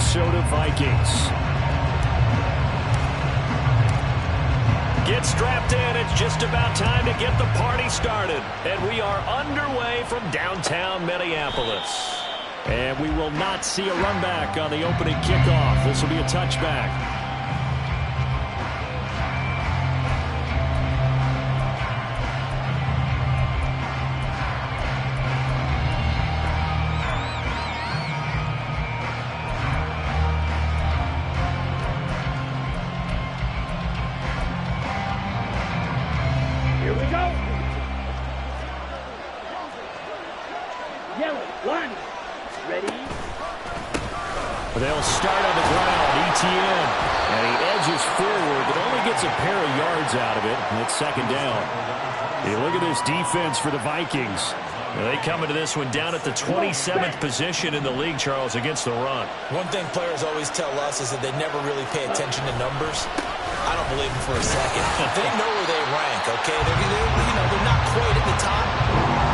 Minnesota Vikings. Get strapped in. It's just about time to get the party started. And we are underway from downtown Minneapolis. And we will not see a run back on the opening kickoff. This will be a touchback. They'll start on the ground. Etienne. And he edges forward, but only gets a pair of yards out of it. And it's second down. Hey, look at this defense for the Vikings. They come into this one down at the 27th position in the league, Charles, against the run. One thing players always tell us is that they never really pay attention to numbers. I don't believe them for a second. They know where they rank, okay? They're not quite at the top,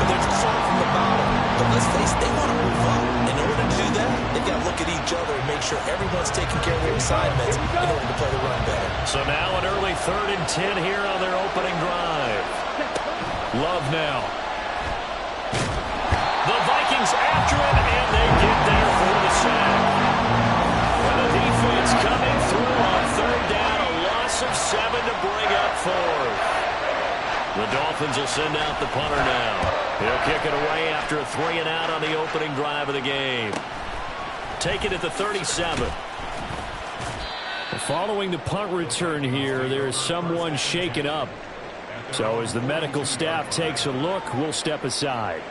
but they're far from the bottom. But let's face it, they want to move up. In order to do that, they've got to look at each other and make sure everyone's taking care of their assignments in order to play the run better. So now an early 3rd and 10 here on their opening drive. Love now. The Vikings after it, and they get there for the sack. And the defense coming through on 3rd down, a loss of 7 to bring up 4th. The Dolphins will send out the punter now. He'll kick it away after a 3 and out on the opening drive of the game. Take it at the 37. Following the punt return here, there is someone shaken up. So as the medical staff takes a look, we'll step aside.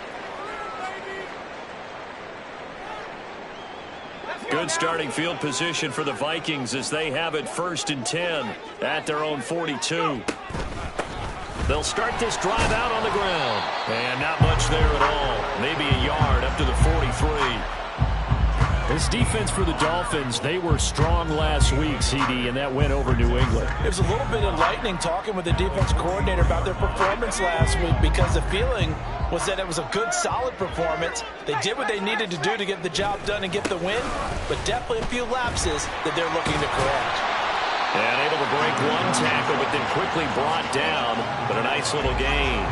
Good starting field position for the Vikings as they have it 1st and 10 at their own 42. They'll start this drive out on the ground. And not much there at all. Maybe a yard up to the 43. This defense for the Dolphins, they were strong last week, CD, and that went over New England. It was a little bit enlightening talking with the defense coordinator about their performance last week because the feeling was that it was a good, solid performance. They did what they needed to do to get the job done and get the win, but definitely a few lapses that they're looking to correct. And able to break one tackle, but then quickly brought down, but a nice little gain.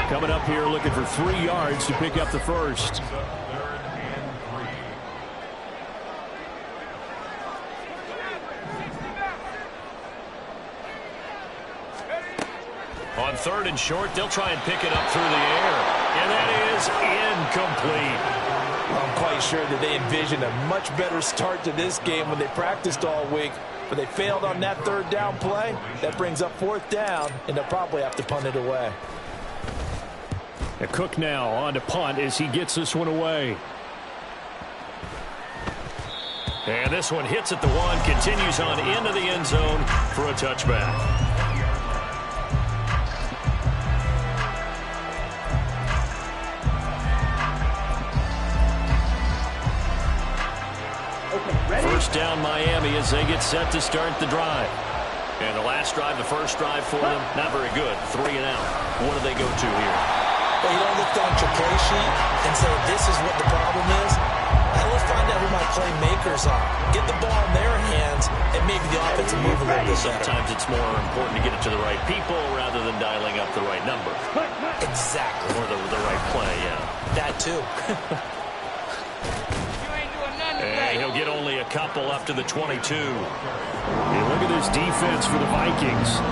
Coming up here looking for 3 yards to pick up the first. On 3rd and short, they'll try and pick it up through the air. And that is incomplete. I'm quite sure that they envisioned a much better start to this game when they practiced all week. But they failed on that 3rd down play. That brings up 4th down, and they'll probably have to punt it away. Cook now on to punt as he gets this one away. And this one hits at the 1, continues on into the end zone for a touchback. First down Miami as they get set to start the drive. And the last drive, the first drive for them, not very good. 3 and out. What do they go to here? Well, you don't look down at your play sheet and say this is what the problem is. Now let's find out who my playmakers are. Get the ball in their hands and maybe the offense will move a little bit better. Sometimes it's more important to get it to the right people rather than dialing up the right number. Exactly. Or the right play, yeah. That too. And he'll get only a couple up to the 22. Hey, look at this defense for the Vikings.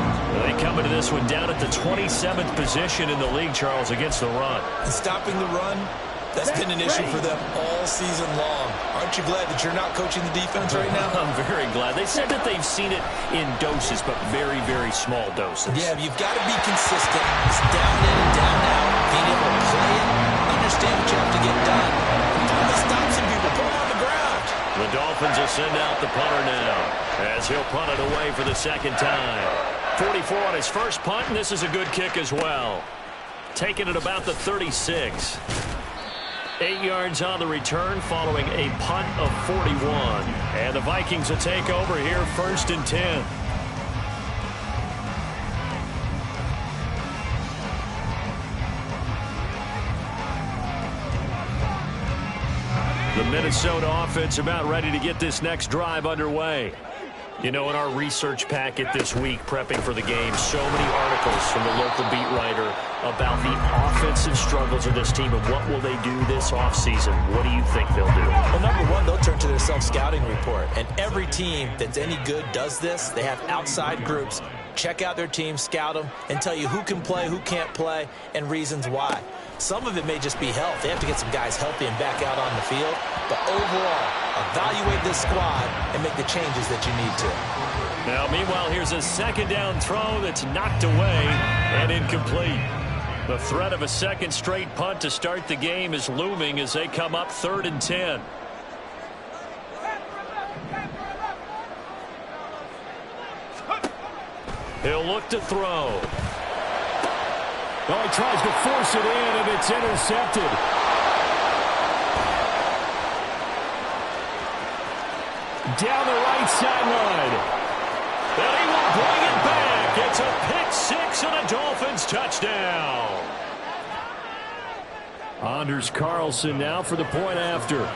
They come into this one down at the 27th position in the league, Charles, against the run. And stopping the run, that's been an issue for them all season long. Aren't you glad that you're not coaching the defense right now? I'm very glad. They said that they've seen it in doses, but very, very small doses. Yeah, you've got to be consistent. It's down in and down out. Being able to play it, understand what you have to get done. Finally stop some people. Put them on the ground. The Dolphins will send out the punter now as he'll punt it away for the 2nd time. 44 on his first punt, and this is a good kick as well. Taking it about the 36. 8 yards on the return following a punt of 41. And the Vikings will take over here 1st and 10. The Minnesota offense about ready to get this next drive underway. You know, in our research packet this week, prepping for the game, so many articles from the local beat writer about the offensive struggles of this team and what will they do this offseason. What do you think they'll do? Well, number one, they'll turn to their self-scouting report. And every team that's any good does this. They have outside groups. Check out their team, scout them, and tell you who can play, who can't play, and reasons why. Some of it may just be health. They have to get some guys healthy and back out on the field. But overall, evaluate this squad and make the changes that you need to. Now, meanwhile, here's a second down throw that's knocked away and incomplete. The threat of a second straight punt to start the game is looming as they come up 3rd and 10. He'll look to throw. Well, he tries to force it in, and it's intercepted. Down the right sideline. And he will bring it back. It's a pick six and a Dolphins touchdown. Anders Carlson now for the point after.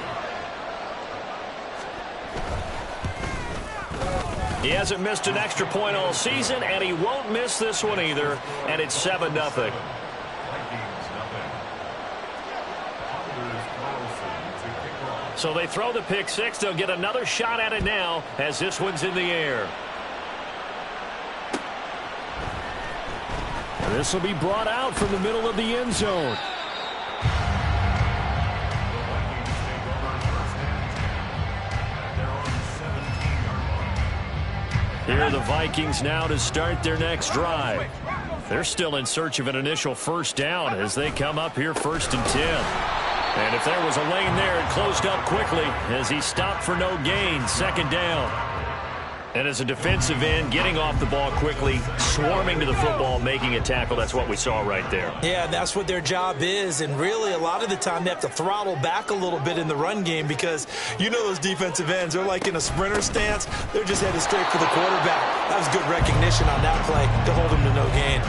He hasn't missed an extra point all season, and he won't miss this one either, and it's 7-0. So they throw the pick six. They'll get another shot at it now as this one's in the air. This will be brought out from the middle of the end zone. Here are the Vikings now to start their next drive. They're still in search of an initial first down as they come up here 1st and 10. And if there was a lane there, it closed up quickly as he stopped for no gain. 2nd down. And as a defensive end, getting off the ball quickly, swarming to the football, making a tackle. That's what we saw right there. Yeah, that's what their job is. And really, a lot of the time, they have to throttle back a little bit in the run game because you know those defensive ends, they're like in a sprinter stance. They're just headed straight for the quarterback. That was good recognition on that play to hold him to no gain.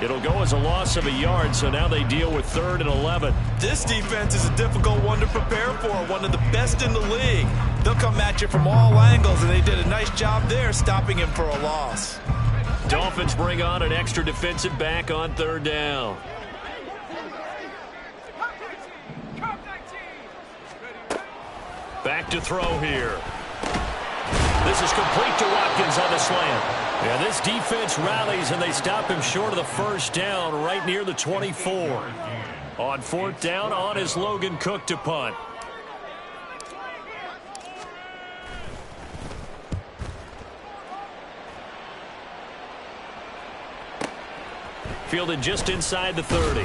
It'll go as a loss of a yard, so now they deal with 3rd and 11. This defense is a difficult one to prepare for, one of the best in the league. They'll come at you from all angles, and they did a nice job there stopping him for a loss. Dolphins bring on an extra defensive back on 3rd down. Back to throw here. This is complete to Watkins on the slant. And this defense rallies, and they stop him short of the first down right near the 24. On 4th down, on is Logan Cook to punt. Fielded just inside the 30.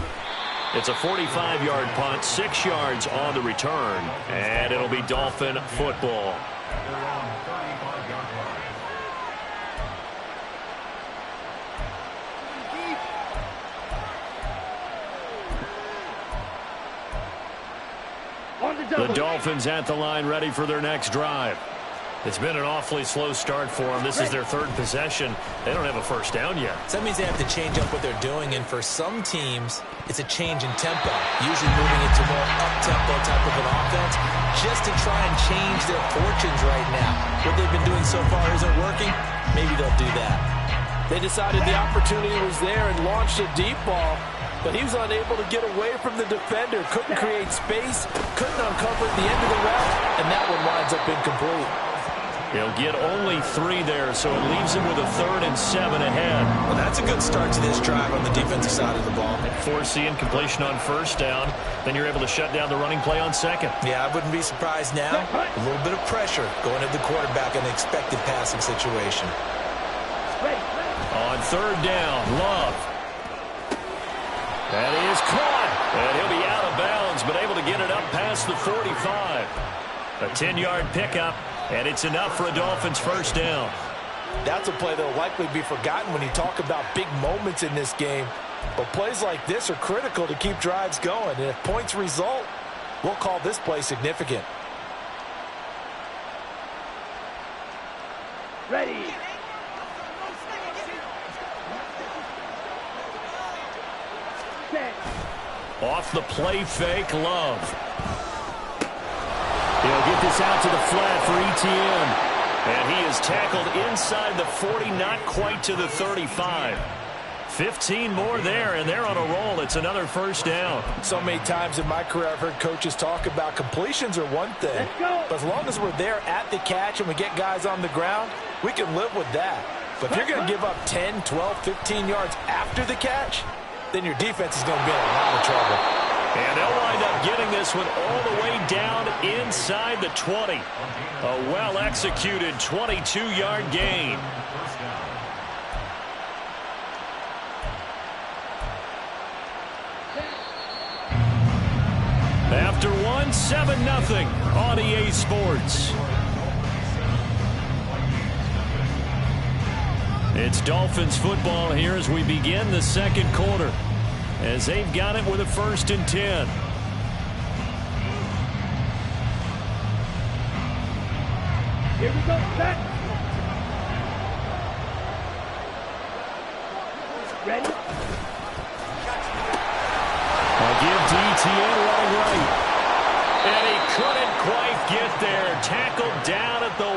It's a 45-yard punt, 6 yards on the return, and it'll be Dolphin football. The Dolphins at the line ready for their next drive. It's been an awfully slow start for them. This is their 3rd possession. They don't have a first down yet. So that means they have to change up what they're doing, and for some teams, it's a change in tempo, usually moving into more up-tempo type of an offense, just to try and change their fortunes right now. What they've been doing so far isn't working. Maybe they'll do that. They decided the opportunity was there and launched a deep ball, but he was unable to get away from the defender, couldn't create space, couldn't uncover the end of the route, and that one winds up incomplete. He'll get only 3 there, so it leaves him with a 3rd and 7 ahead. Well, that's a good start to this drive on the defensive side of the ball. Force the incompletion on 1st down. Then you're able to shut down the running play on 2nd. Yeah, I wouldn't be surprised now. A little bit of pressure going at the quarterback in an expected passing situation. On 3rd down, Love. And he is caught. And he'll be out of bounds, but able to get it up past the 45. A 10-yard pickup. And it's enough for a Dolphins first down. That's a play that will likely be forgotten when you talk about big moments in this game. But plays like this are critical to keep drives going. And if points result, we'll call this play significant. Ready. Off the play fake, Love. He'll get this out to the flat for Etienne. And he is tackled inside the 40, not quite to the 35. 15 more there, and they're on a roll. It's another first down. So many times in my career I've heard coaches talk about completions are one thing, but as long as we're there at the catch and we get guys on the ground, we can live with that. But if you're going to give up 10, 12, 15 yards after the catch, then your defense is going to be in a lot of trouble. And they'll wind up getting this one all the way down inside the 20. A well-executed 22-yard gain. After one, 7-0 on EA Sports. It's Dolphins football here as we begin the second quarter, as they've got it with a 1st and 10. Here we go, set. Ready? A give to Etienne running right. And he couldn't quite get there. Tackled down at the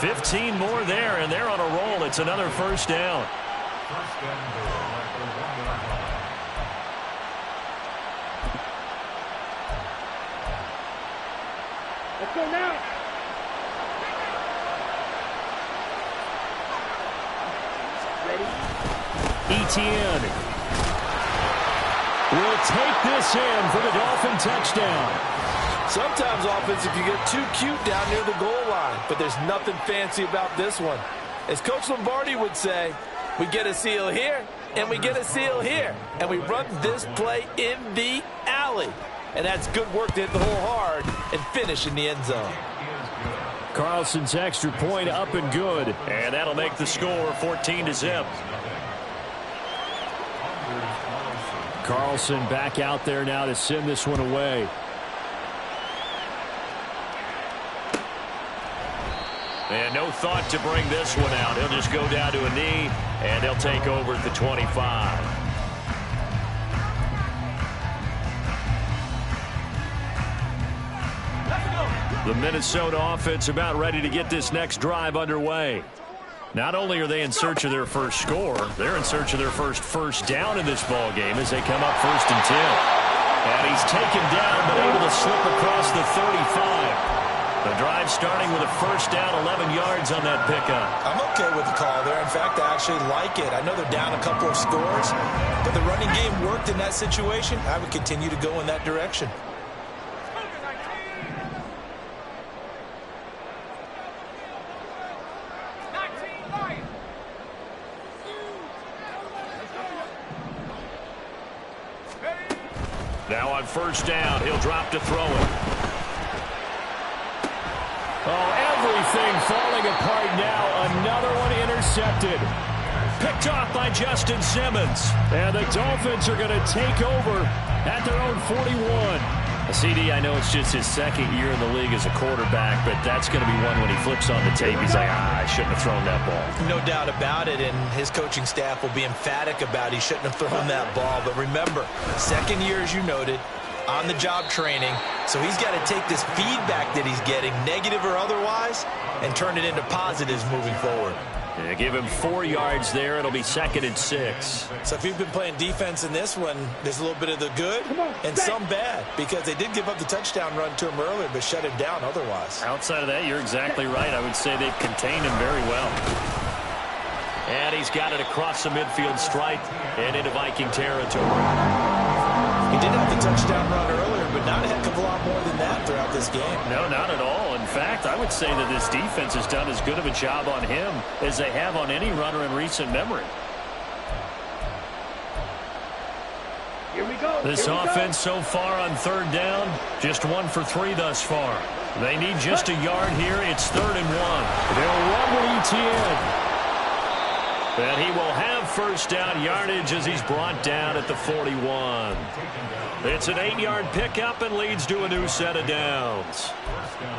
1. 15 more there, and they're on a roll. It's another first down. Let's go now. Ready? Etienne will take this in for the Dolphin touchdown. Sometimes offense, if you get too cute down near the goal line, but there's nothing fancy about this one. As Coach Lombardi would say, we get a seal here, and we get a seal here, and we run this play in the alley. And that's good work to hit the hole hard and finish in the end zone. Carlson's extra point up and good. And that'll make the score 14-0. Carlson back out there now to send this one away. And no thought to bring this one out. He'll just go down to a knee, and they'll take over at the 25. The Minnesota offense about ready to get this next drive underway. Not only are they in search of their first score, they're in search of their first down in this ball game as they come up 1st and 10. And he's taken down but able to slip across the 35. The drive starting with a first down, 11 yards on that pickup. I'm okay with the call there. In fact, I actually like it. I know they're down a couple of scores, but the running game worked in that situation. I would continue to go in that direction. Now on first down, he'll drop to throw it. Oh, everything falling apart now. Another one intercepted. Picked off by Justin Simmons. And the Dolphins are going to take over at their own 41. CD, I know it's just his second year in the league as a quarterback, but that's going to be one when he flips on the tape. He's like, I shouldn't have thrown that ball. No doubt about it, and his coaching staff will be emphatic about he shouldn't have thrown that ball. But remember, second year, as you noted, on-the-job training, so he's got to take this feedback that he's getting, negative or otherwise, and turn it into positives moving forward. Yeah, give him 4 yards there. It'll be 2nd and 6. So if you've been playing defense in this one, there's a little bit of the good and some bad, because they did give up the touchdown run to him earlier, but shut him down otherwise. Outside of that, you're exactly right. I would say they've contained him very well. And he's got it across the midfield stripe and into Viking territory. He did have the touchdown run earlier, but not a heck of a lot more than that throughout this game. No, not at all. In fact, I would say that this defense has done as good of a job on him as they have on any runner in recent memory. Here we go. This offense so far on third down, just 1 for 3 thus far. They need just a yard here. It's 3rd and 1. They'll run with Etienne. And he will have first down yardage as he's brought down at the 41. It's an 8-yard pickup and leads to a new set of downs.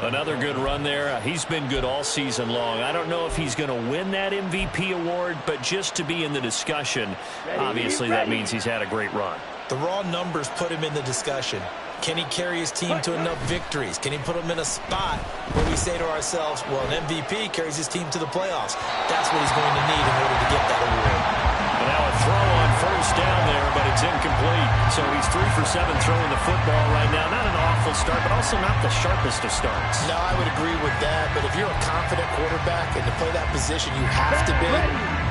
Another good run there. He's been good all season long. I don't know if he's going to win that MVP award, but just to be in the discussion, obviously that means he's had a great run. The raw numbers put him in the discussion. Can he carry his team to enough victories? Can he put them in a spot where we say to ourselves, well, an MVP carries his team to the playoffs. That's what he's going to need in order to get that award. And now a throw on first down there, but it's incomplete. So he's 3 for 7 throwing the football right now. Not an awful start, but also not the sharpest of starts. No, I would agree with that. But if you're a confident quarterback and to play that position, you have to be.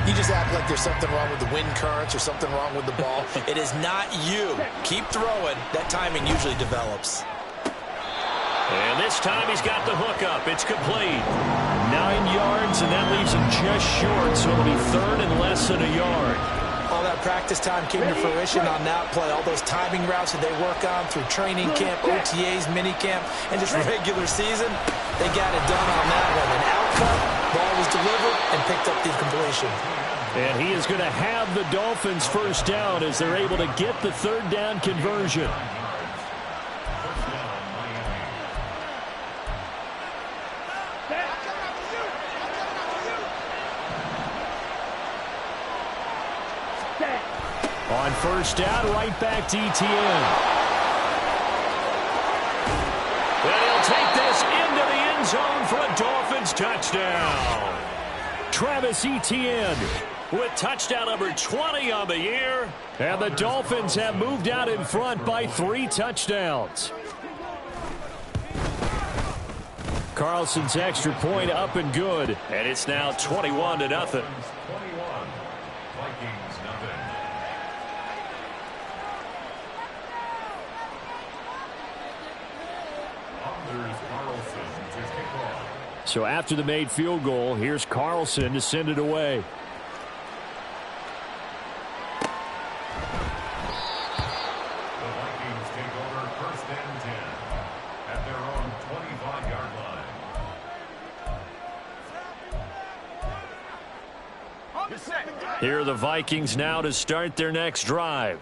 You just act like there's something wrong with the wind currents or something wrong with the ball. It is not you. Keep throwing. That timing usually develops. And this time he's got the hook up. It's complete. 9 yards, and that leaves him just short, so it'll be third and less than a yard. All that practice time came to fruition on that play. All those timing routes that they work on through training camp, OTAs, minicamp, and just regular season, they got it done on that one. An outcome, ball was delivered, and picked up the completion. And he is going to have the Dolphins first down as they're able to get the third down conversion. On first down, right back to Etienne. And he'll take this into the end zone for a Dolphins touchdown. Travis Etienne with touchdown number 20 on the year. And the Dolphins have moved out in front by 3 touchdowns. Carlson's extra point up and good. And it's now 21-0. So after the made field goal, here's Carlson to send it away. The Vikings take over first and 10 at their own 25-yard line. Here are the Vikings now to start their next drive.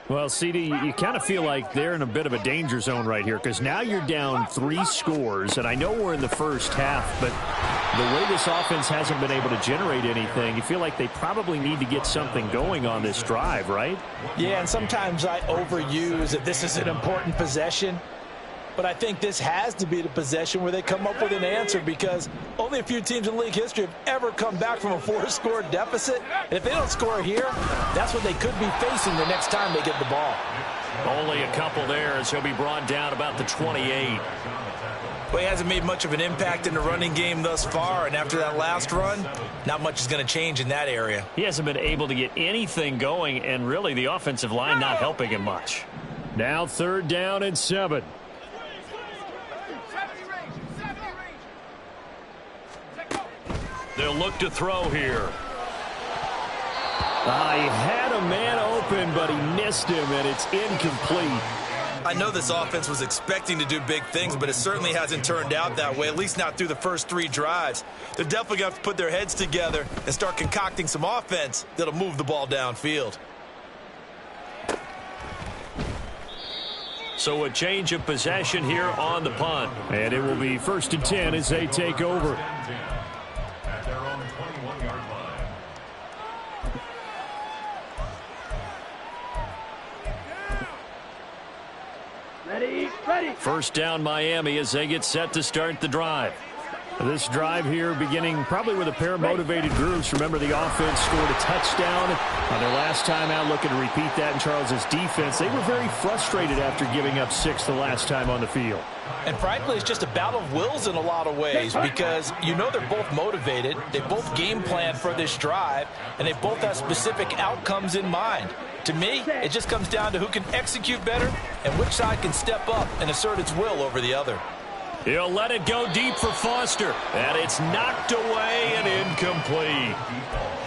Well, CD, you kind of feel like they're in a bit of a danger zone right here because now you're down 3 scores, and I know we're in the first half, but the way this offense hasn't been able to generate anything, you feel like they probably need to get something going on this drive, right? Yeah, and sometimes I overuse that this is an important possession. But I think this has to be the possession where they come up with an answer because only a few teams in league history have ever come back from a 4-score deficit. And if they don't score here, that's what they could be facing the next time they get the ball. Only a couple there as he'll be brought down about the 28. Well, he hasn't made much of an impact in the running game thus far. And after that last run, not much is going to change in that area. He hasn't been able to get anything going, and really the offensive line not helping him much. Now 3rd down and 7. They'll look to throw here. He had a man open, but he missed him, and it's incomplete. I know this offense was expecting to do big things, but it certainly hasn't turned out that way, at least not through the first 3 drives. They're definitely going to have to put their heads together and start concocting some offense that'll move the ball downfield. So a change of possession here on the punt. And it will be 1st and 10 as they take over. At their own 21-yard line. Ready. First down Miami as they get set to start the drive. This drive here beginning probably with a pair of motivated groups. Remember, the offense scored a touchdown on their last time out, looking to repeat that in Charles's defense. They were very frustrated after giving up 6 the last time on the field. And frankly, it's just a battle of wills in a lot of ways because you know they're both motivated. They both game plan for this drive, and they both have specific outcomes in mind. To me, it just comes down to who can execute better and which side can step up and assert its will over the other. He'll let it go deep for Foster, and it's knocked away and incomplete.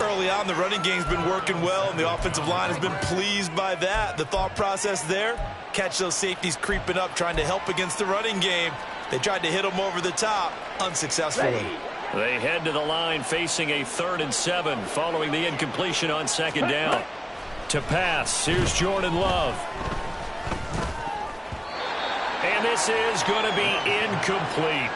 Early on, the running game's been working well, and the offensive line has been pleased by that. The thought process there, catch those safeties creeping up, trying to help against the running game. They tried to hit them over the top, unsuccessfully. They head to the line facing a 3rd and 7 following the incompletion on 2nd down. To pass, here's Jordan Love. And this is going to be incomplete.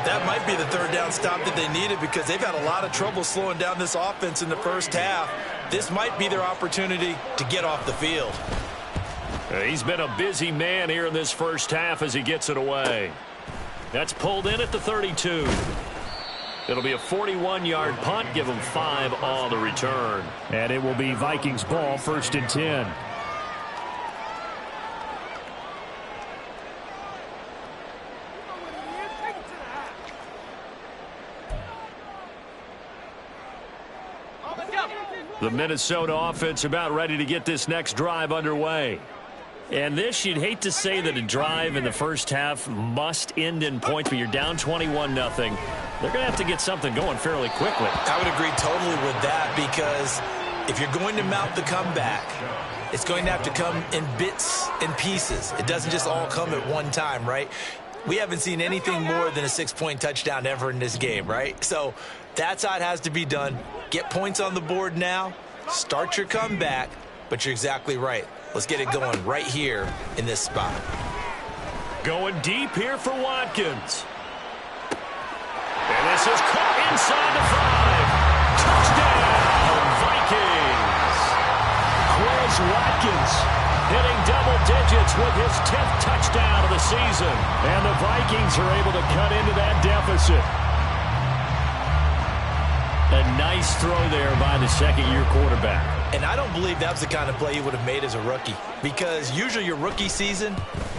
That might be the 3rd down stop that they needed because they've had a lot of trouble slowing down this offense in the first half. This might be their opportunity to get off the field. He's been a busy man here in this first half as he gets it away. That's pulled in at the 32. It'll be a 41-yard punt. Give him 5 on the return. And it will be Vikings ball, 1st and 10. The Minnesota offense about ready to get this next drive underway. And this, you'd hate to say that a drive in the first half must end in points, but you're down 21-0. They're going to have to get something going fairly quickly. I would agree totally with that, because if you're going to mount the comeback, it's going to have to come in bits and pieces. It doesn't just all come at one time, right? We haven't seen anything more than a 6-point touchdown ever in this game, right? So that's how it has to be done. Get points on the board now. Start your comeback, but you're exactly right. Let's get it going right here in this spot. Going deep here for Watkins. And this is caught inside the 5. Touchdown, Vikings. Quez Watkins hitting double digits with his 10th touchdown of the season. And the Vikings are able to cut into that deficit. A nice throw there by the second-year quarterback. And I don't believe that was the kind of play he would have made as a rookie, because usually your rookie season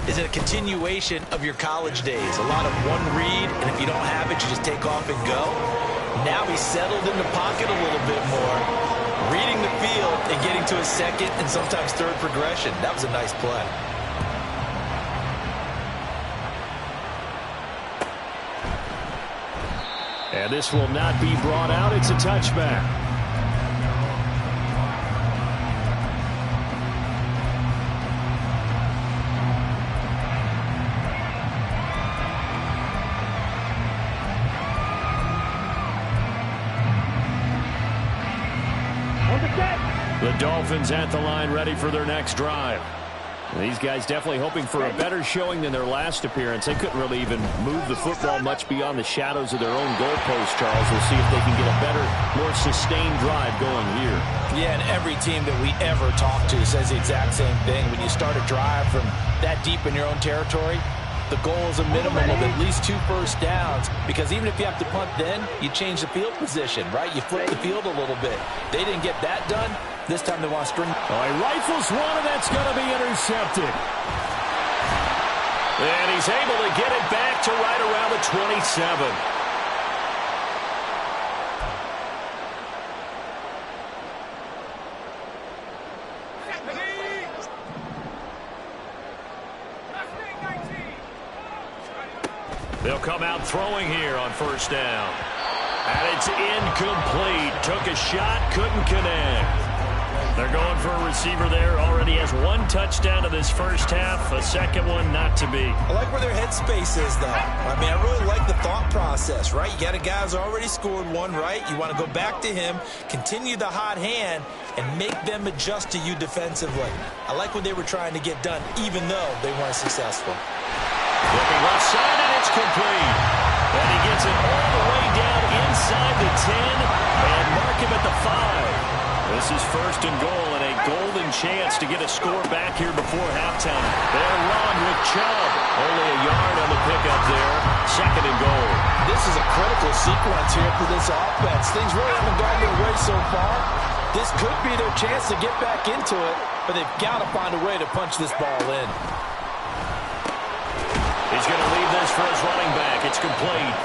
is a continuation of your college days. A lot of one read, and if you don't have it, you just take off and go. Now he's settled in the pocket a little bit more, reading the field and getting to his second and sometimes third progression. That was a nice play. And this will not be brought out. It's a touchback. The Dolphins at the line, ready for their next drive. These guys definitely hoping for a better showing than their last appearance. They couldn't really even move the football much beyond the shadows of their own goalpost, Charles. We'll see if they can get a better, more sustained drive going here. Yeah, and every team that we ever talk to says the exact same thing. When you start a drive from that deep in your own territory, the goal is a minimum of at least 2 first downs, because even if you have to punt then, you change the field position, right? You flip the field a little bit. They didn't get that done. This time they want to string. Oh, he rifles one, and that's going to be intercepted. And he's able to get it back to right around the 27. They'll come out throwing here on first down. And it's incomplete. Took a shot, couldn't connect. They're going for a receiver there. Already has 1 touchdown to this first half. A second one not to be. I like where their headspace is, though. I mean, I really like the thought process, right? You got a guy who's already scored 1, right? You want to go back to him, continue the hot hand, and make them adjust to you defensively. I like what they were trying to get done, even though they weren't successful. Looking left side, and it's complete. And he gets it all the way down inside the 10 and mark him at the 5. This is 1st and goal, and a golden chance to get a score back here before halftime. They'll run with Chubb. Only a yard on the pickup there. 2nd and goal. This is a critical sequence here for this offense. Things really haven't gone their way so far. This could be their chance to get back into it, but they've got to find a way to punch this ball in. He's going to leave this for his running back. It's complete.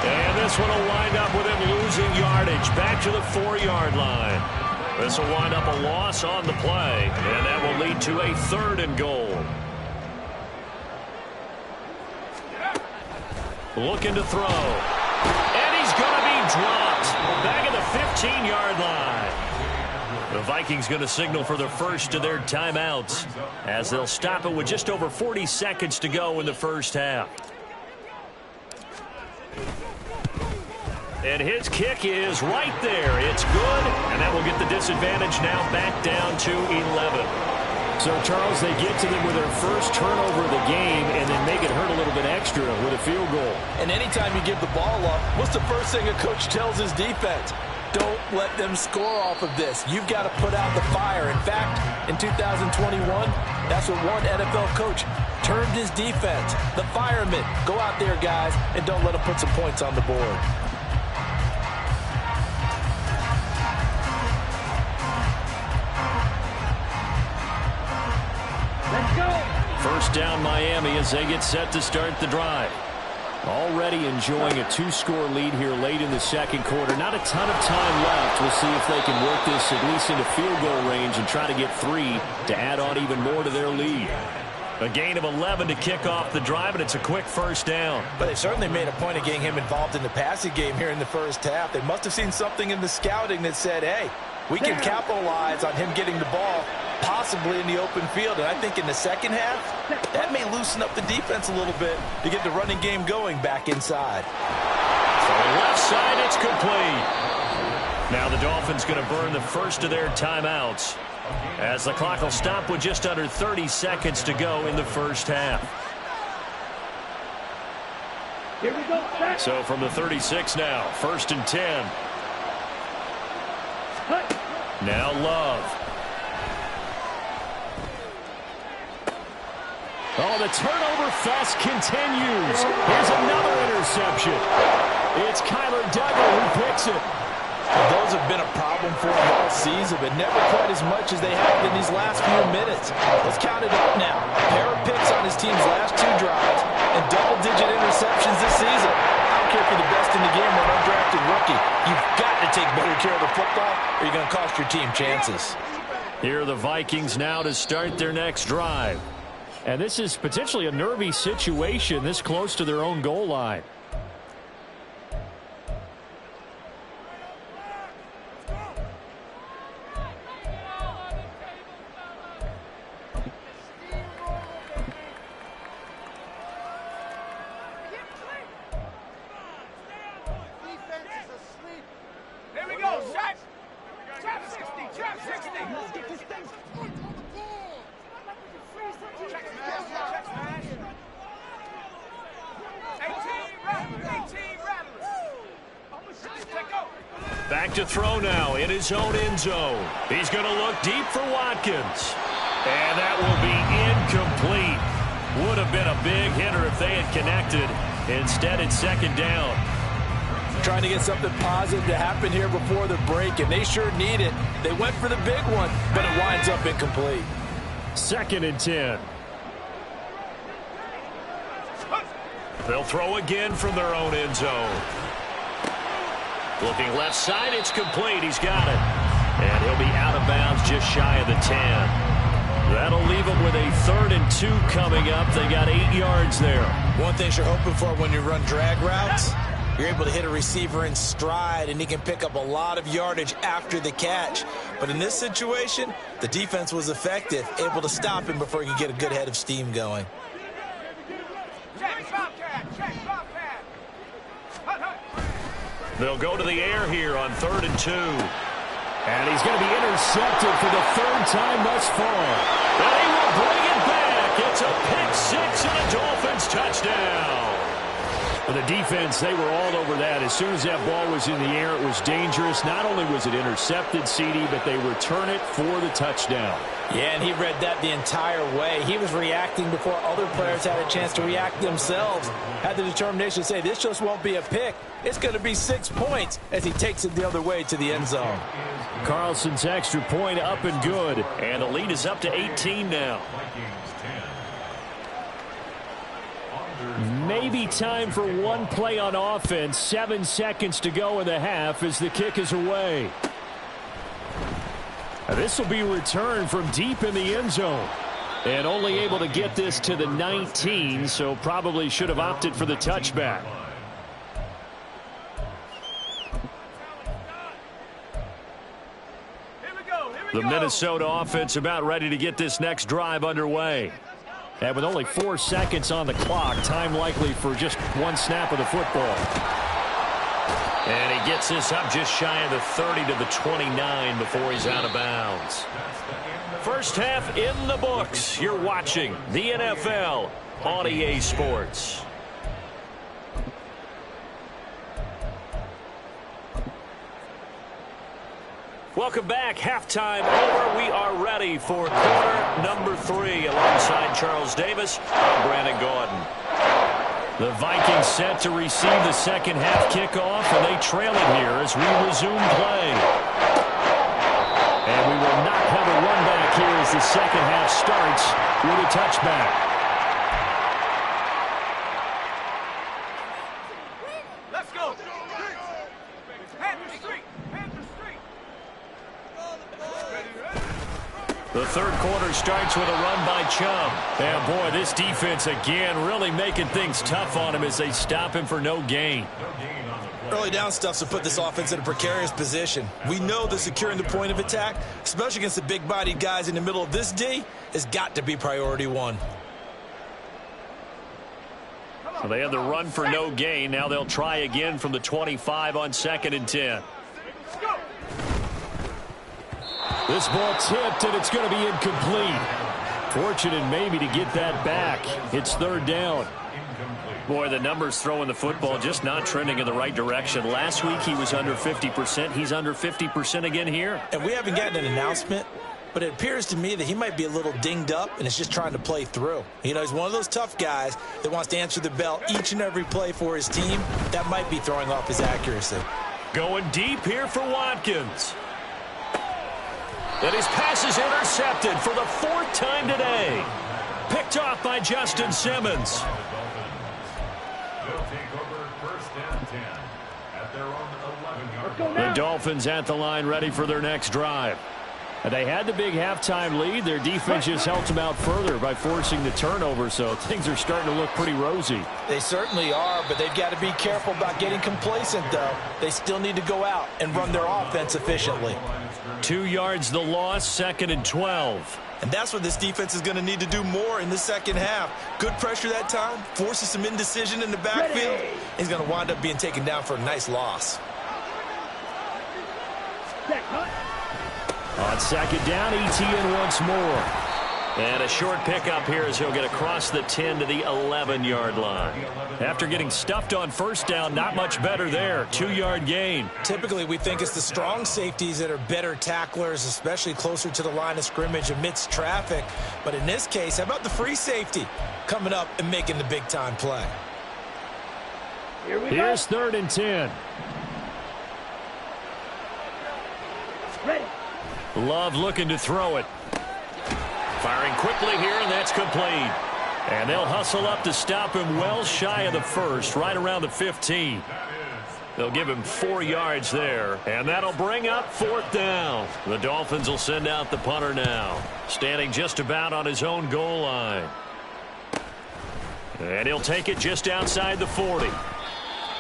And this one will wind up with him losing yardage. Back to the 4-yard line. This will wind up a loss on the play, and that will lead to a 3rd and goal. Looking to throw. And he's going to be dropped. Back at the 15-yard line. The Vikings going to signal for the first of their timeouts as they'll stop it with just over 40 seconds to go in the first half. And his kick is right there. It's good, and that will get the disadvantage now back down to 11. So, Charles, they get to them with their first turnover of the game and then make it hurt a little bit extra with a field goal. And anytime you give the ball up, what's the first thing a coach tells his defense? Don't let them score off of this. You've got to put out the fire. In fact, in 2021, That's what one NFL coach termed his defense. The firemen. Go out there, guys, and don't let them put some points on the board. Let's go. First down Miami as they get set to start the drive. Already enjoying a 2-score lead here late in the second quarter. Not a ton of time left. We'll see if they can work this at least into field goal range and try to get 3 to add on even more to their lead. A gain of 11 to kick off the drive, and it's a quick first down. But they certainly made a point of getting him involved in the passing game here in the first half. They must have seen something in the scouting that said, hey, we can capitalize on him getting the ball possibly in the open field. And I think in the second half, that may loosen up the defense a little bit to get the running game going back inside. So left side, it's complete. Now the Dolphins going to burn the first of their timeouts as the clock will stop with just under 30 seconds to go in the first half. Here we go. Set. So from the 36 now, 1st and 10. Cut. Now Love. Oh, the turnover fest continues. Here's another interception. It's Kyler Duggar who picks it. Those have been a problem for him all season, but never quite as much as they have in these last few minutes. Let's count it up now. A pair of picks on his team's last 2 drives and double-digit interceptions this season. I don't care if you're the best in the game or an undrafted rookie. You've got to take better care of the football or you're going to cost your team chances. Here are the Vikings now to start their next drive. And this is potentially a nervy situation this close to their own goal line. Here we go. Shot. Trap 60. Trap 60. Let's get this thing. Check smash. 18 rattlers. Back to throw now in his own end zone. He's going to look deep for Watkins. And that will be incomplete. Would have been a big hitter if they had connected. Instead, it's 2nd down. Trying to get something positive to happen here before the break, and they sure need it. They went for the big one, but it winds up incomplete. 2nd and 10. They'll throw again from their own end zone. Looking left side, it's complete. He's got it. And he'll be out of bounds just shy of the 10. That'll leave them with a 3rd and 2 coming up. They got 8 yards there. One thing you're hoping for when you run drag routes, you're able to hit a receiver in stride, and he can pick up a lot of yardage after the catch. But in this situation, the defense was effective, able to stop him before he could get a good head of steam going. They'll go to the air here on 3rd and 2. And he's going to be intercepted for the 3rd time thus far. And he will bring it back. It's a pick 6 and a Dolphins touchdown. For the defense, they were all over that. As soon as that ball was in the air, it was dangerous. Not only was it intercepted, CD, but they return it for the touchdown. Yeah, and he read that the entire way. He was reacting before other players had a chance to react themselves. Had the determination to say, this just won't be a pick. It's going to be 6 points as he takes it the other way to the end zone. Carlson's extra point up and good. And the lead is up to 18 now. Maybe time for one play on offense. 7 seconds to go in the half as the kick is away. This will be returned from deep in the end zone. And only able to get this to the 19, so probably should have opted for the touchback. The Minnesota offense about ready to get this next drive underway. And with only 4 seconds on the clock, time likely for just one snap of the football. And he gets this up just shy of the 30 to the 29 before he's out of bounds. First half in the books. You're watching the NFL on EA Sports. Welcome back. Halftime over. We are ready for quarter number 3. Alongside Charles Davis, I'm Brandon Gaudin. The Vikings set to receive the second half kickoff, and they trail it here as we resume play. And we will not have a run back here as the second half starts with a touchback. Let's go. Panther Street. Panther Street. The third quarter starts with a run by Chubb. And, boy, this defense again really making things tough on him as they stop him for no gain. Early down stuff to put this offense in a precarious position. We know that securing the point of attack, especially against the big-bodied guys in the middle of this D, has got to be priority one. So they had the run for no gain. Now they'll try again from the 25 on 2nd and 10. This ball tipped, and it's going to be incomplete. Fortunate maybe to get that back. It's third down. Boy, the numbers throwing the football just not trending in the right direction. Last week he was under 50%. He's under 50% again here. And we haven't gotten an announcement, but it appears to me that he might be a little dinged up and is just trying to play through. You know, he's one of those tough guys that wants to answer the bell each and every play for his team. That might be throwing off his accuracy. Going deep here for Watkins. And his pass is intercepted for the 4th time today. Picked off by Justin Simmons. They'll take over 1st and 10 at their own 11-yard line. The Dolphins at the line ready for their next drive. And they had the big halftime lead. Their defense just helped them out further by forcing the turnover, so things are starting to look pretty rosy. They certainly are, but they've got to be careful about getting complacent, though. They still need to go out and run their offense efficiently. 2 yards the loss, 2nd and 12. And that's what this defense is going to need to do more in the second half. Good pressure that time, forces some indecision in the backfield. He's going to wind up being taken down for a nice loss. On 2nd down, ETN once more. And a short pickup here as he'll get across the 10 to the 11-yard line. After getting stuffed on 1st down, not much better there. 2-yard gain. Typically, we think it's the strong safeties that are better tacklers, especially closer to the line of scrimmage amidst traffic. But in this case, how about the free safety coming up and making the big-time play? Here's 3rd and 10. Ready. Love looking to throw it. Firing quickly here, and that's complete. And they'll hustle up to stop him well shy of the 1st, right around the 15. They'll give him 4 yards there, and that'll bring up 4th down. The Dolphins will send out the punter now, standing just about on his own goal line. And he'll take it just outside the 40.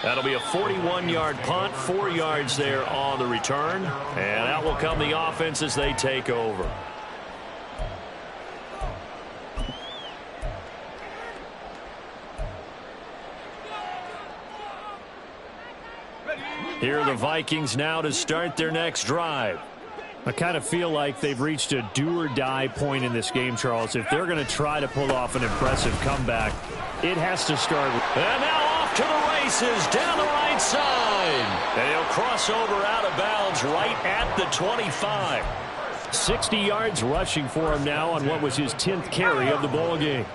That'll be a 41-yard punt, 4 yards there on the return. And out will come the offense as they take over. Here are the Vikings now to start their next drive. I kind of feel like they've reached a do-or-die point in this game, Charles. If they're going to try to pull off an impressive comeback, it has to start. And now off to the races down the right side. And he'll cross over out of bounds right at the 25. 60 yards rushing for him now on what was his 10th carry of the ball game.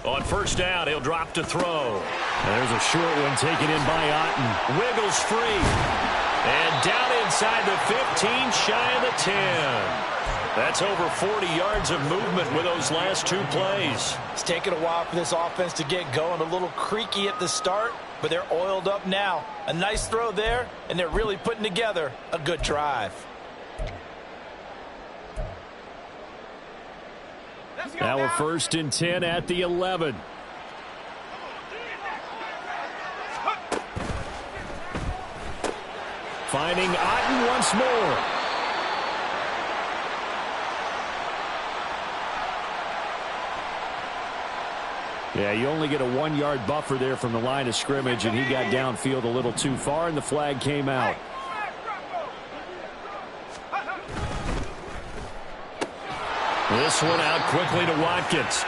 On 1st down, he'll drop to throw. And there's a short one taken in by Otten. Wiggles free. And down inside the 15, shy of the 10. That's over 40 yards of movement with those last 2 plays. It's taken a while for this offense to get going. A little creaky at the start, but they're oiled up now. A nice throw there, and they're really putting together a good drive. Now a 1st and 10 at the 11. Finding Otten once more. Yeah, you only get a 1-yard buffer there from the line of scrimmage, and he got downfield a little too far, and the flag came out. This one out quickly to Watkins.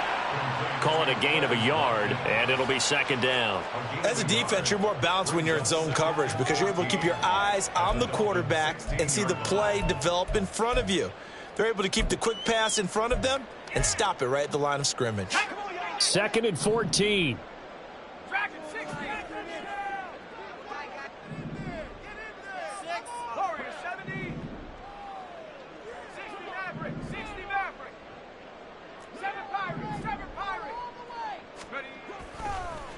Call it a gain of a yard, and it'll be second down. As a defense, you're more balanced when you're in zone coverage because you're able to keep your eyes on the quarterback and see the play develop in front of you. They're able to keep the quick pass in front of them and stop it right at the line of scrimmage. Second and 14.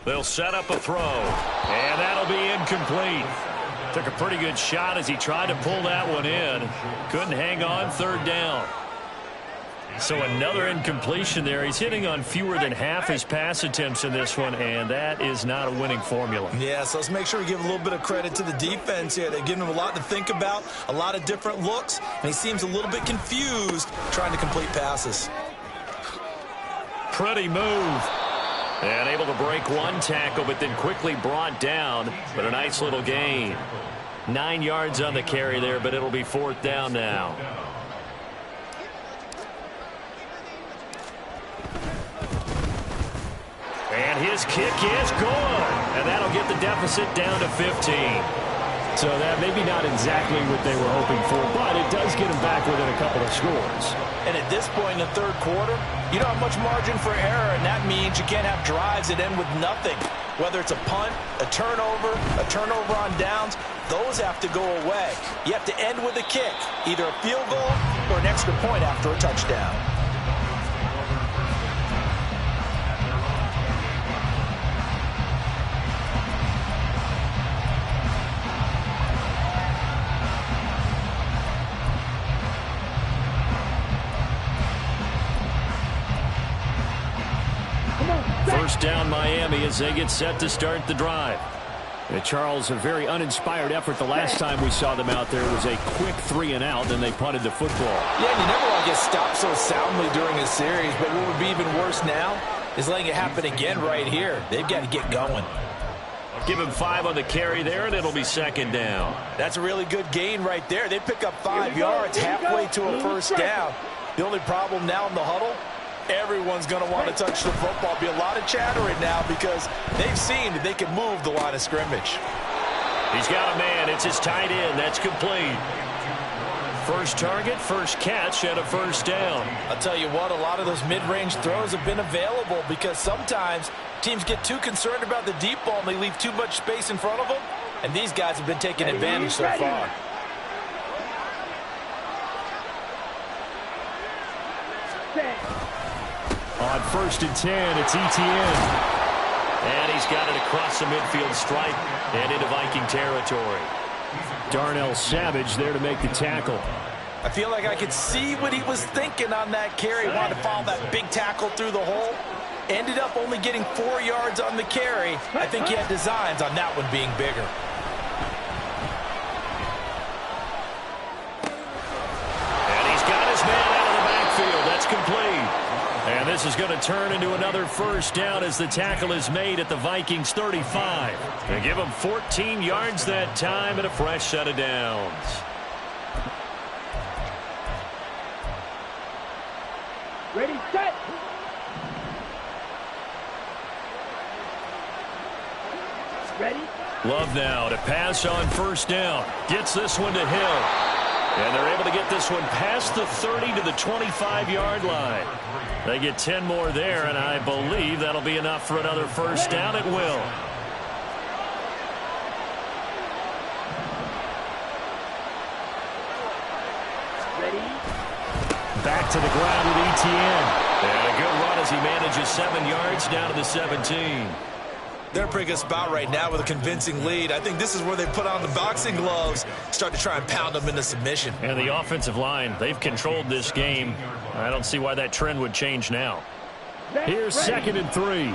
They'll set up a throw, and that'll be incomplete. Took a pretty good shot as he tried to pull that one in. Couldn't hang on, third down. So another incompletion there. He's hitting on fewer than half his pass attempts in this one, and that is not a winning formula. Yeah, so let's make sure we give a little bit of credit to the defense here. They're giving him a lot to think about, a lot of different looks, and he seems a little bit confused trying to complete passes. Pretty move. And able to break one tackle, but then quickly brought down. But a nice little gain. 9 yards on the carry there, but it'll be fourth down now. And his kick is good. And that'll get the deficit down to 15. So that maybe not exactly what they were hoping for, but it does get them back within a couple of scores. And at this point in the third quarter, you don't have much margin for error, and that means you can't have drives that end with nothing. Whether it's a punt, a turnover on downs, those have to go away. You have to end with a kick, either a field goal or an extra point after a touchdown. First down Miami as they get set to start the drive. Charles, a very uninspired effort the last time we saw them out there. It was a quick 3-and-out, and they punted the football. Yeah, you never want to get stopped so soundly during a series, but what would be even worse now is letting it happen again right here. They've got to get going. Give him 5 on the carry there, and it'll be second down. That's a really good gain right there. They pick up 5 yards halfway to a first down. The only problem now in the huddle, everyone's going to want to touch the football. Be a lot of chattering now because they've seen that they can move the line of scrimmage. He's got a man. It's his tight end. That's complete. First target, first catch, and a first down. I'll tell you what, a lot of those mid-range throws have been available because sometimes teams get too concerned about the deep ball and they leave too much space in front of them, and these guys have been taking advantage so far. On first and 10, it's Etienne. And he's got it across the midfield stripe and into Viking territory. Darnell Savage there to make the tackle. I feel like I could see what he was thinking on that carry. He wanted to follow that big tackle through the hole. Ended up only getting 4 yards on the carry. I think he had designs on that one being bigger. And he's got his man out of the backfield. That's complete. And this is going to turn into another first down as the tackle is made at the Vikings 35. They give them 14 yards that time and a fresh set of downs. Ready, set. Ready. Love now to pass on first down. Gets this one to Hill. And they're able to get this one past the 30 to the 25-yard line. They get 10 more there, and I believe that'll be enough for another first down. It will. Back to the ground with Etienne. And a good run as he manages 7 yards down to the 17. They're in a pretty good spot right now with a convincing lead. I think this is where they put on the boxing gloves, start to try and pound them into submission. And the offensive line, they've controlled this game. I don't see why that trend would change now. Here's second and 3.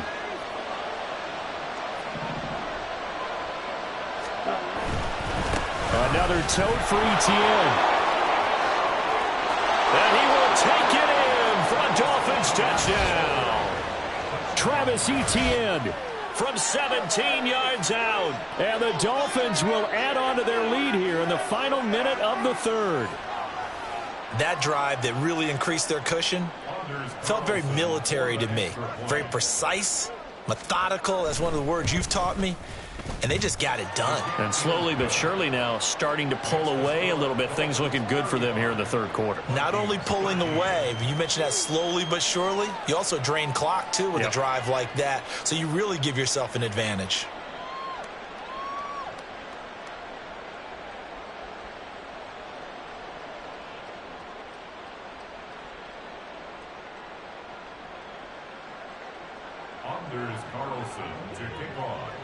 Another tote for Etienne. And he will take it in for a Dolphins touchdown. Travis Etienne. From 17 yards out. And the Dolphins will add on to their lead here in the final minute of the third. That drive that really increased their cushion Felt very military to me. Very precise, methodical. That's one of the words you've taught me. And they just got it done. And slowly but surely now starting to pull away a little bit. Things looking good for them here in the third quarter. Not only pulling away, but you mentioned that slowly but surely. You also drain clock, too, with a drive like that. So you really give yourself an advantage.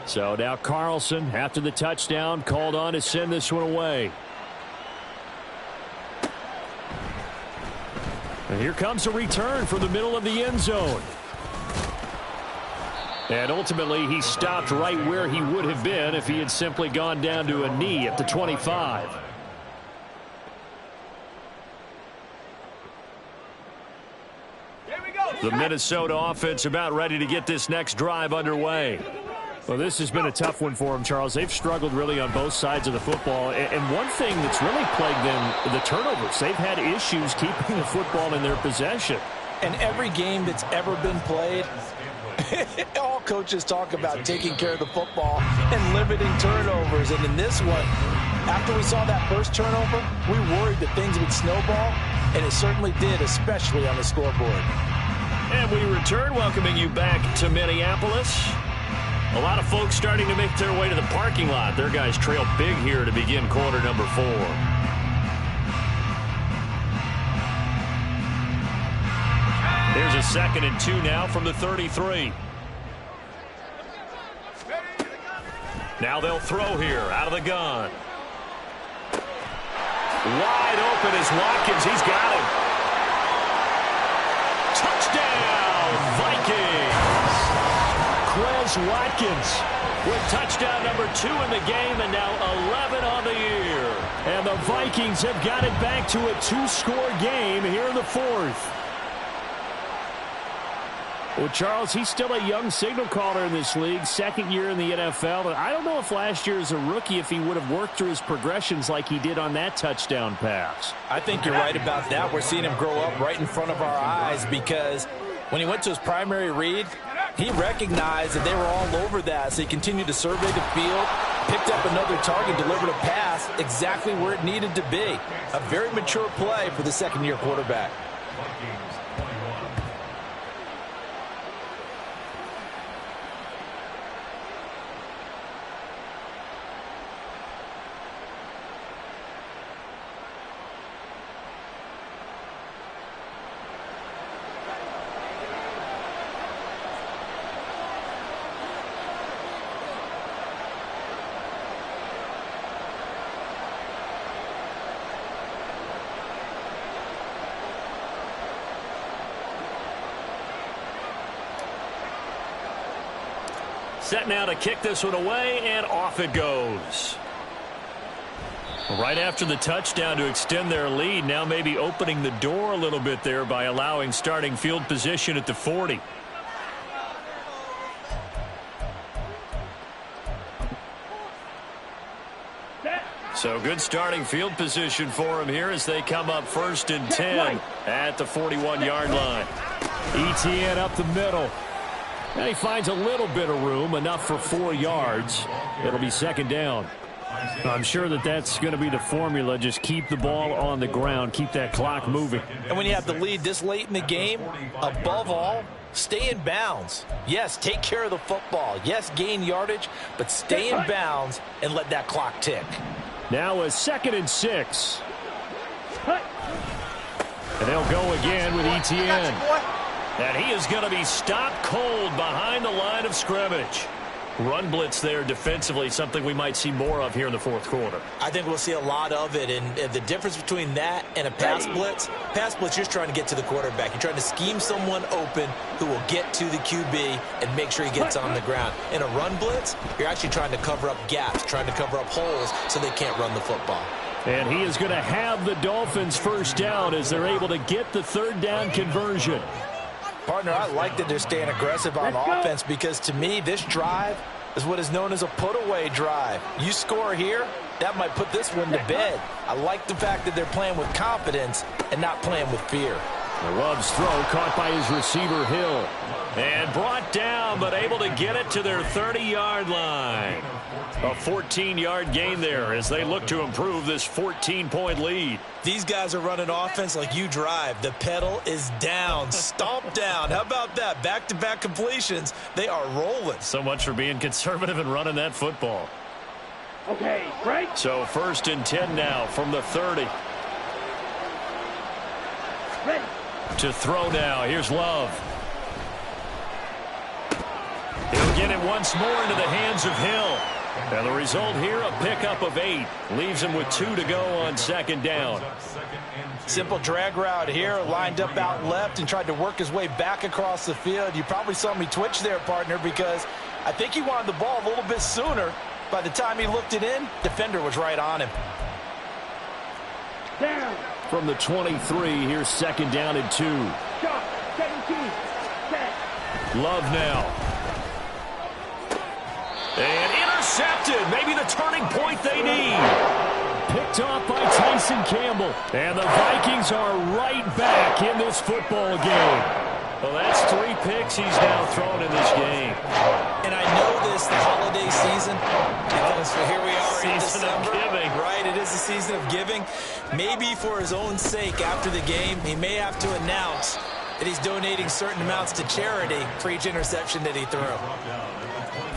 So now Carlson, after the touchdown, called on to send this one away. And here comes a return from the middle of the end zone. And ultimately, he stopped right where he would have been if he had simply gone down to a knee at the 25. The Minnesota offense about ready to get this next drive underway. Well, this has been a tough one for them, Charles. They've struggled really on both sides of the football. And one thing that's really plagued them, the turnovers. They've had issues keeping the football in their possession. And every game that's ever been played, all coaches talk about taking care of the football and limiting turnovers. And in this one, after we saw that first turnover, we worried that things would snowball, and it certainly did, especially on the scoreboard. And we return, welcoming you back to Minneapolis. A lot of folks starting to make their way to the parking lot. Their guys trail big here to begin quarter number 4. Here's a 2nd and 2 now from the 33. Now they'll throw here out of the gun. Wide open is Watkins. He's got him. Touchdown, Vikings. Quez Watkins with touchdown number 2 in the game and now 11 on the year. And the Vikings have got it back to a 2-score game here in the 4th. Well, Charles, he's still a young signal caller in this league, 2nd year in the NFL. And I don't know if last year as a rookie if he would have worked through his progressions like he did on that touchdown pass. I think you're right about that. We're seeing him grow up right in front of our eyes because when he went to his primary read, he recognized that they were all over that, so he continued to survey the field, picked up another target, delivered a pass exactly where it needed to be. A very mature play for the 2nd-year quarterback. Set now to kick this one away, and off it goes. Right after the touchdown to extend their lead, now maybe opening the door a little bit there by allowing starting field position at the 40. So good starting field position for him here as they come up 1st and 10 at the 41-yard line. ETN up the middle. And he finds a little bit of room, enough for 4 yards. It'll be 2nd down. I'm sure that that's going to be the formula. Just keep the ball on the ground. Keep that clock moving. And when you have the lead this late in the game, above all, stay in bounds. Yes, take care of the football. Yes, gain yardage, but stay in bounds and let that clock tick. Now a 2nd and 6. And they'll go again with ETN. And he is going to be stopped cold behind the line of scrimmage. Run blitz there defensively, something we might see more of here in the 4th quarter. I think we'll see a lot of it, and the difference between that and a pass blitz, you're just trying to get to the quarterback. You're trying to scheme someone open who will get to the QB and make sure he gets on the ground. In a run blitz, you're actually trying to cover up gaps, trying to cover up holes so they can't run the football. And he is going to have the Dolphins 1st down as they're able to get the 3rd down conversion. Partner, I like that they're staying aggressive on offense because, to me, this drive is what is known as a put-away drive. You score here, that might put this one to bed. I like the fact that they're playing with confidence and not playing with fear. Love's throw caught by his receiver, Hill. And brought down, but able to get it to their 30-yard line. A 14-yard gain there as they look to improve this 14-point lead. These guys are running offense like you drive. The pedal is down, stomp down. How about that? Back-to-back completions. They are rolling. So much for being conservative and running that football. Okay, break. So 1st and 10 now from the 30. Ready. To throw now. Here's Love. He'll get it once more into the hands of Hill. And the result here, a pickup of 8. Leaves him with 2 to go on 2nd down. Simple drag route here, lined up out left and tried to work his way back across the field. You probably saw me twitch there, partner, because I think he wanted the ball a little bit sooner. By the time he looked it in, defender was right on him. Down. From the 23, here's 2nd down and 2. Shot. 17. Set. Love now. And intercepted. Maybe the turning point they need. Picked off by Tyson Campbell. And the Vikings are right back in this football game. Well, that's 3 picks he's now thrown in this game. And I know this, the holiday season, because here we are in Season of December. giving. Right, it is the season of giving. Maybe for his own sake after the game, he may have to announce that he's donating certain amounts to charity for each interception that he threw.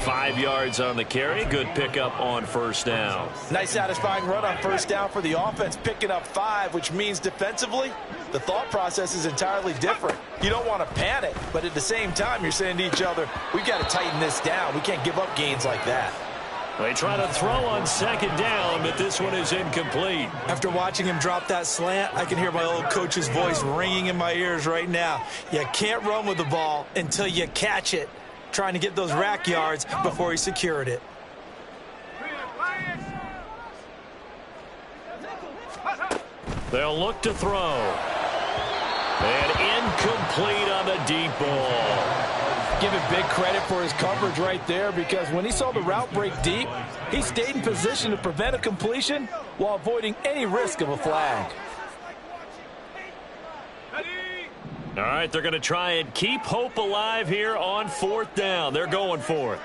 5 yards on the carry. Good pickup on 1st down. Nice satisfying run on 1st down for the offense, picking up 5, which means defensively, the thought process is entirely different. You don't want to panic, but at the same time, you're saying to each other, we've got to tighten this down. We can't give up gains like that. They try to throw on 2nd down, but this one is incomplete. After watching him drop that slant, I can hear my old coach's voice ringing in my ears right now. You can't run with the ball until you catch it. Trying to get those rack yards before he secured it. They'll look to throw. And incomplete on the deep ball. Give him big credit for his coverage right there, because when he saw the route break deep, he stayed in position to prevent a completion while avoiding any risk of a flag. All right, they're going to try and keep hope alive here on 4th down. They're going for it.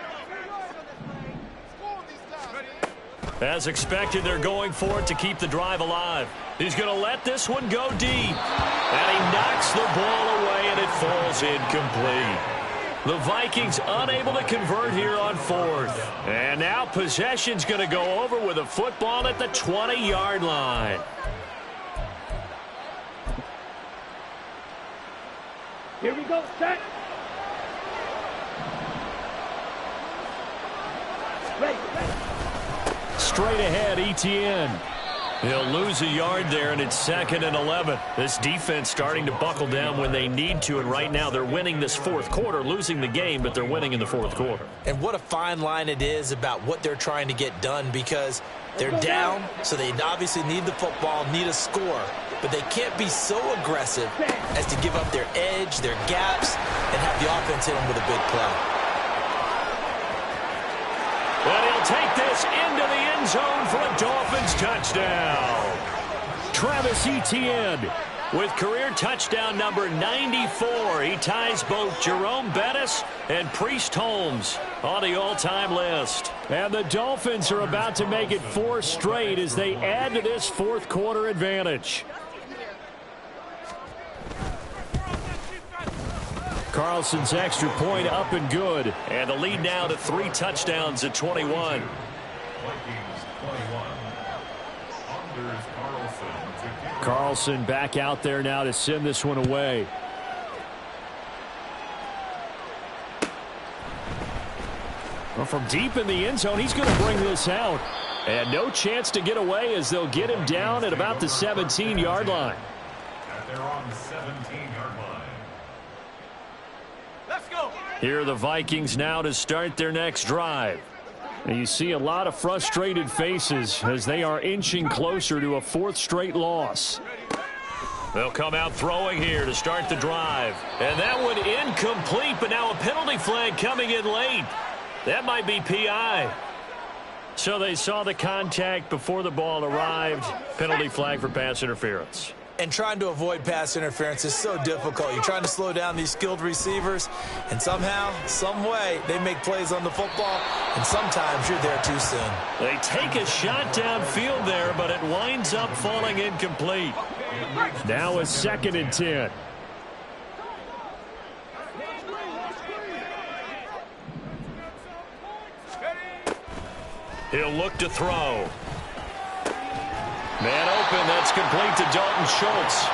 As expected, they're going for it to keep the drive alive. He's going to let this one go deep. And he knocks the ball away, and it falls incomplete. The Vikings unable to convert here on 4th. And now possession's going to go over with a football at the 20-yard line. Here we go. Set. Ready. Straight ahead, Etienne. He'll lose a yard there, and it's 2nd and 11. This defense starting to buckle down when they need to, and right now they're winning this 4th quarter, losing the game, but they're winning in the 4th quarter. And what a fine line it is about what they're trying to get done, because they're down, so they obviously need the football, need a score, but they can't be so aggressive as to give up their edge, their gaps, and have the offense hit them with a big play. And he'll take this into the end zone for a Dolphins touchdown. Travis Etienne with career touchdown number 94. He ties both Jerome Bettis and Priest Holmes on the all-time list. And the Dolphins are about to make it 4 straight as they add to this 4th quarter advantage. Carlson's extra point up and good. And the lead now to 3 touchdowns at 21. Vikings 21. Anders Carlson. Carlson back out there now to send this one away. Well, from deep in the end zone, he's going to bring this out. And no chance to get away as they'll get him down at about the 17-yard line. At their own 17-yard line. Let's go. Here are the Vikings now to start their next drive. And you see a lot of frustrated faces as they are inching closer to a 4th straight loss. They'll come out throwing here to start the drive. And that one incomplete, but now a penalty flag coming in late. That might be PI. So they saw the contact before the ball arrived. Penalty flag for pass interference. And trying to avoid pass interference is so difficult. You're trying to slow down these skilled receivers, and somehow, some way, they make plays on the football, and sometimes you're there too soon. They take a shot downfield there, but it winds up falling incomplete. Now a 2nd and 10. He'll look to throw. Man open, that's complete to Dalton Schultz.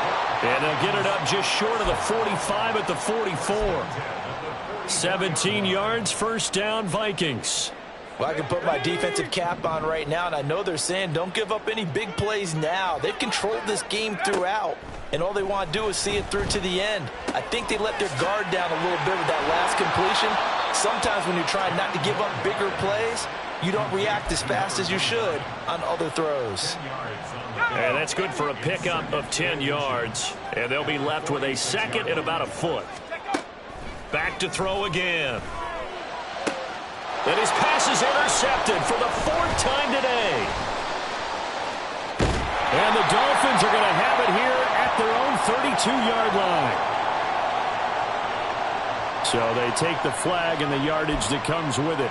And they'll get it up just short of the 45 at the 44. 17 yards, 1st down, Vikings. Well, I can put my defensive cap on right now, and I know they're saying don't give up any big plays now. They've controlled this game throughout, and all they want to do is see it through to the end. I think they let their guard down a little bit with that last completion. Sometimes when you're trying not to give up bigger plays, you don't react as fast as you should on other throws. And that's good for a pickup of 10 yards. And they'll be left with a 2nd and about a foot. Back to throw again. And his pass is intercepted for the 4th time today. And the Dolphins are going to have it here at their own 32-yard line. So they take the flag and the yardage that comes with it.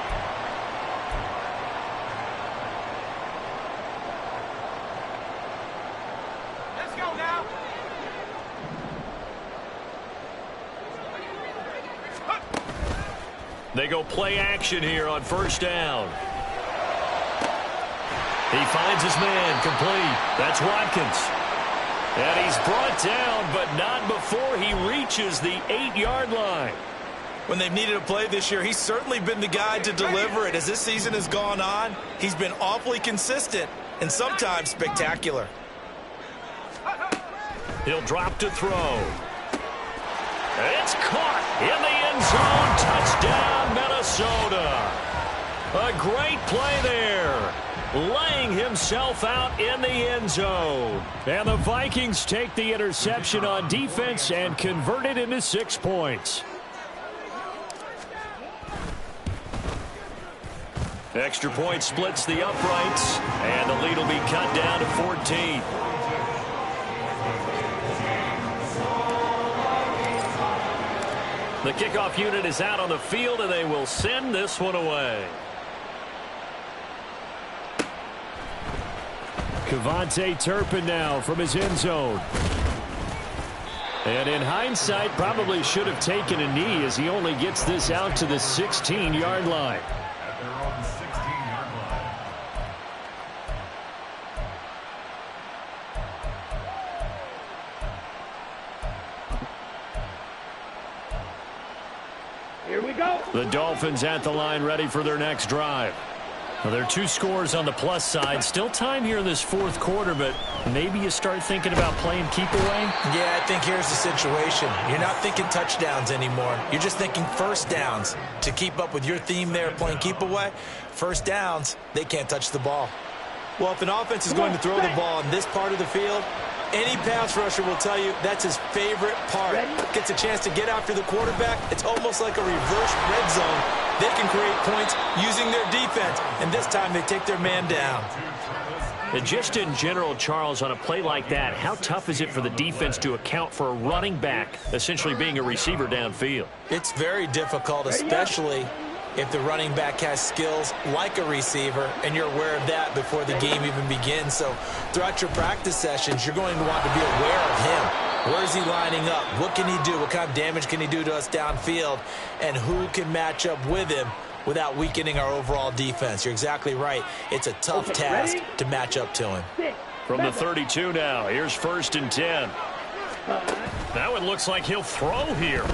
Let's go now. They go play action here on 1st down. He finds his man complete. That's Watkins. And he's brought down, but not before he reaches the 8-yard line. When they've needed a play this year, he's certainly been the guy to deliver it. As this season has gone on, he's been awfully consistent and sometimes spectacular. He'll drop to throw. It's caught in the end zone. Touchdown, Minnesota. A great play there. Laying himself out in the end zone. And the Vikings take the interception on defense and convert it into 6 points. Extra point splits the uprights, and the lead will be cut down to 14. The kickoff unit is out on the field, and they will send this one away. KaVontae Turpin now from his end zone. And in hindsight, probably should have taken a knee as he only gets this out to the 16-yard line. At their own 16-yard line. Here we go. The Dolphins at the line ready for their next drive. Well, there are 2 scores on the plus side. Still time here in this 4th quarter, but maybe you start thinking about playing keep away? Yeah, I think here's the situation. You're not thinking touchdowns anymore. You're just thinking 1st downs. To keep up with your theme there, playing keep away, 1st downs, they can't touch the ball. Well, if an offense is going to throw the ball on this part of the field, any pass rusher will tell you that's his favorite part. Gets a chance to get after the quarterback. It's almost like a reverse red zone. They can create points using their defense, and this time they take their man down. And just in general, Charles, on a play like that, how tough is it for the defense to account for a running back essentially being a receiver downfield? It's very difficult, especially if the running back has skills like a receiver, and you're aware of that before the game even begins. So throughout your practice sessions, you're going to want to be aware of him. Where is he lining up? What can he do? What kind of damage can he do to us downfield? And who can match up with him without weakening our overall defense? You're exactly right. It's a tough task to match up to him. From the 32 now, here's 1st and 10. Now it looks like he'll throw here.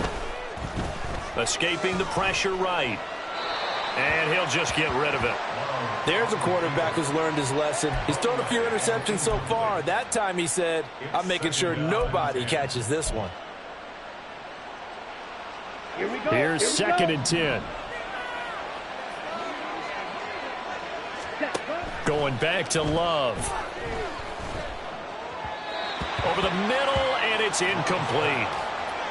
Escaping the pressure right. And he'll just get rid of it. There's a quarterback who's learned his lesson. He's thrown a few interceptions so far. That time he said, I'm making sure nobody catches this one. Here we go. Here's 2nd and 10. Going back to Love. Over the middle, and it's incomplete.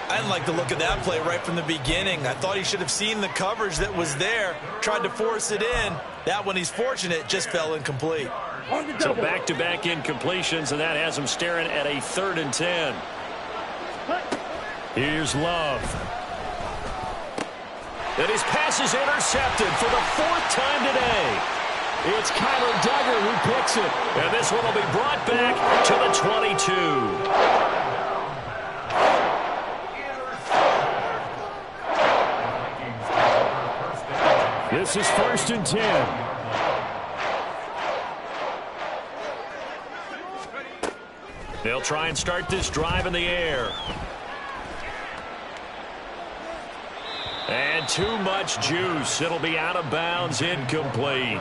I didn't like the look of that play right from the beginning. I thought he should have seen the coverage that was there, tried to force it in. That one, he's fortunate, just fell incomplete. So back-to-back incompletions, and that has him staring at a 3rd and 10. Here's Love. And his pass is intercepted for the 4th time today. It's Kyler Duggar who picks it. And this one will be brought back to the 22. This is 1st and 10. They'll try and start this drive in the air. And too much juice. It'll be out of bounds, incomplete.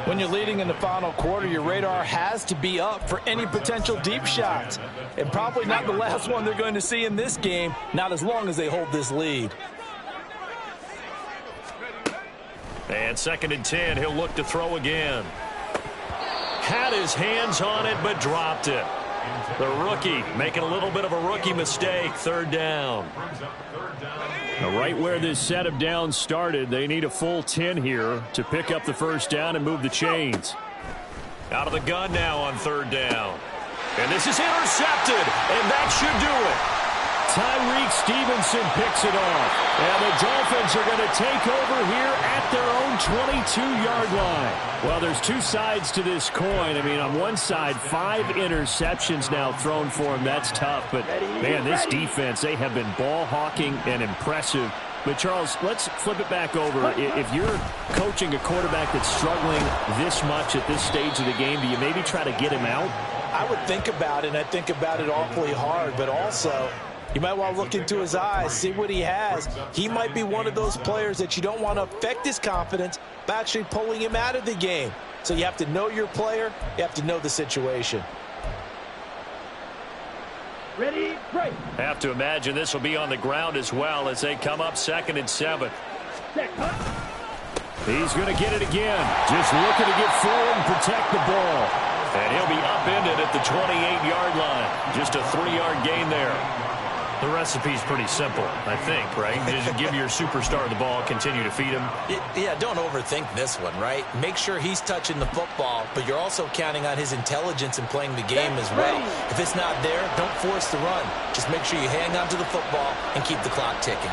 When you're leading in the final quarter, your radar has to be up for any potential deep shots. And probably not the last one they're going to see in this game, not as long as they hold this lead. And 2nd and 10, he'll look to throw again. Had his hands on it, but dropped it. The rookie making a little bit of a rookie mistake. 3rd down. Now, right where this set of downs started, they need a full 10 here to pick up the 1st down and move the chains. Out of the gun now on 3rd down. And this is intercepted, and that should do it. Tyreek Stevenson picks it off. And the Dolphins are going to take over here at their own 22-yard line. Well, there's two sides to this coin. I mean, on one side, 5 interceptions now thrown for him. That's tough. But, man, this defense, they have been ball hawking and impressive. But, Charles, let's flip it back over. If you're coaching a quarterback that's struggling this much at this stage of the game, do you maybe try to get him out? I would think about it, and I think about it awfully hard. But also, you might want to look into his eyes, see what he has. He might be one of those players that you don't want to affect his confidence by actually pulling him out of the game. So you have to know your player. You have to know the situation. Ready, break. Have to imagine this will be on the ground as well as they come up 2nd and 7. He's going to get it again. Just looking to get forward and protect the ball. And he'll be upended at the 28-yard line. Just a 3-yard gain there. The recipe's pretty simple, I think, right? Just give your superstar the ball, continue to feed him. Yeah, don't overthink this one, right? Make sure he's touching the football, but you're also counting on his intelligence in playing the game as well. If it's not there, don't force the run. Just make sure you hang on to the football and keep the clock ticking.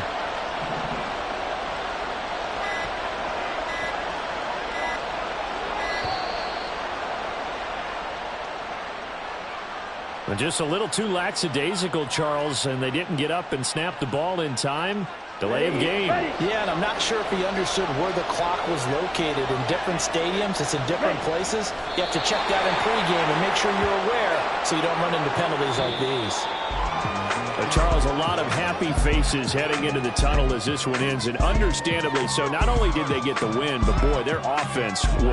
Just a little too lackadaisical, Charles, and they didn't get up and snap the ball in time. Delay of game. Yeah, and I'm not sure if he understood where the clock was located. In different stadiums, it's in different places. You have to check that in pregame and make sure you're aware so you don't run into penalties like these. Charles, a lot of happy faces heading into the tunnel as this one ends, and understandably so. Not only did they get the win, but, boy, their offense was